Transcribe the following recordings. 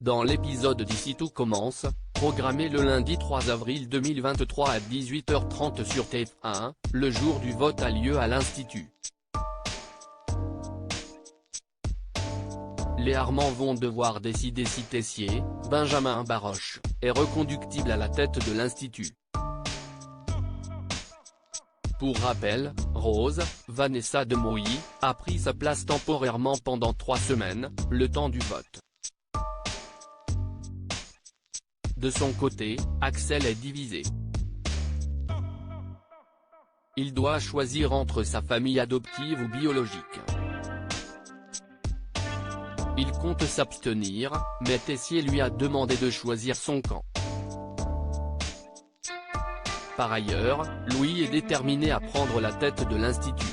Dans l'épisode d'Ici tout commence, programmé le lundi 3 avril 2023 à 18h30 sur TF1, le jour du vote a lieu à l'Institut. Les Armands vont devoir décider si Tessier, Benjamin Baroche, est reconductible à la tête de l'Institut. Pour rappel, Rose, Vanessa Demouy, a pris sa place temporairement pendant 3 semaines, le temps du vote. De son côté, Axel est divisé. Il doit choisir entre sa famille adoptive ou biologique. Il compte s'abstenir, mais Tessier lui a demandé de choisir son camp. Par ailleurs, Louis est déterminé à prendre la tête de l'Institut.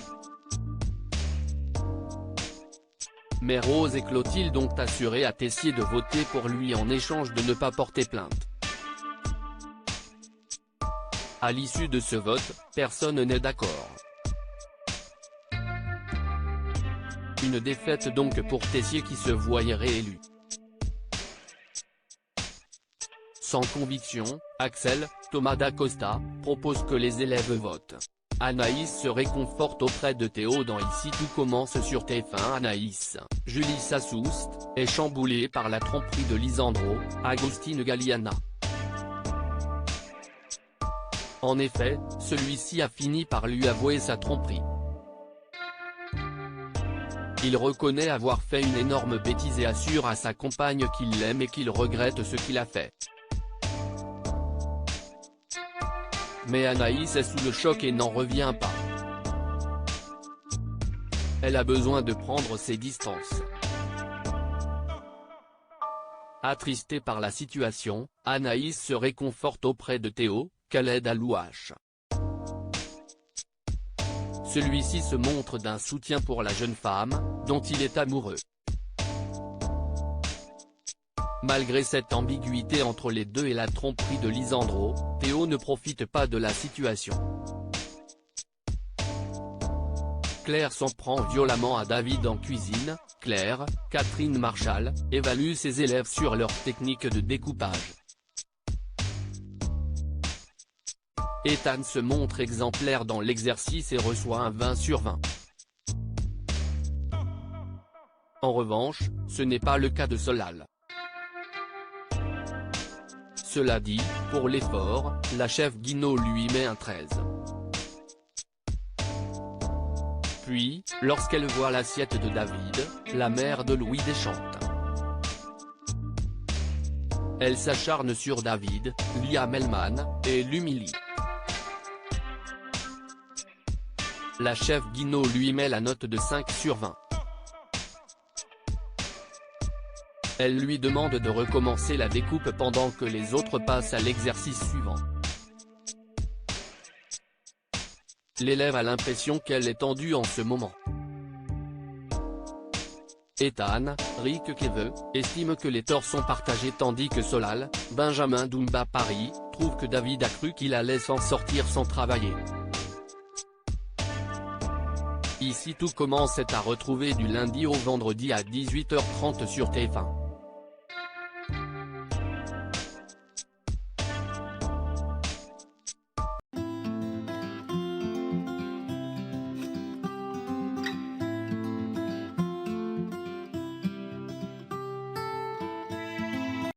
Mais Rose et Clotilde ont assuré à Tessier de voter pour lui en échange de ne pas porter plainte. À l'issue de ce vote, personne n'est d'accord. Une défaite donc pour Tessier qui se voyait réélu. Sans conviction, Axel, Thomas Dacosta, propose que les élèves votent. Anaïs se réconforte auprès de Théo dans Ici tout commence sur TF1. Anaïs, Julie Sassoust, est chamboulée par la tromperie de Lisandro, Agustin Galliana. En effet, celui-ci a fini par lui avouer sa tromperie. Il reconnaît avoir fait une énorme bêtise et assure à sa compagne qu'il l'aime et qu'il regrette ce qu'il a fait. Mais Anaïs est sous le choc et n'en revient pas. Elle a besoin de prendre ses distances. Attristée par la situation, Anaïs se réconforte auprès de Théo, qu'elle aide à l'ouache. Celui-ci se montre d'un soutien pour la jeune femme, dont il est amoureux. Malgré cette ambiguïté entre les deux et la tromperie de Lisandro, Théo ne profite pas de la situation. Claire s'en prend violemment à David en cuisine. Claire, Catherine Marchal, évalue ses élèves sur leur technique de découpage. Ethan se montre exemplaire dans l'exercice et reçoit un 20 sur 20. En revanche, ce n'est pas le cas de Solal. Cela dit, pour l'effort, la chef Guinaud lui met un 13. Puis, lorsqu'elle voit l'assiette de David, la mère de Louis déchante. Elle s'acharne sur David, Lia Melman, et l'humilie. La chef Guinaud lui met la note de 5 sur 20. Elle lui demande de recommencer la découpe pendant que les autres passent à l'exercice suivant. L'élève a l'impression qu'elle est tendue en ce moment. Ethan, Rick Keve, estime que les torts sont partagés tandis que Solal, Benjamin Dumba Paris, trouve que David a cru qu'il allait s'en sortir sans travailler. Ici tout commence est à retrouver du lundi au vendredi à 18h30 sur TF1.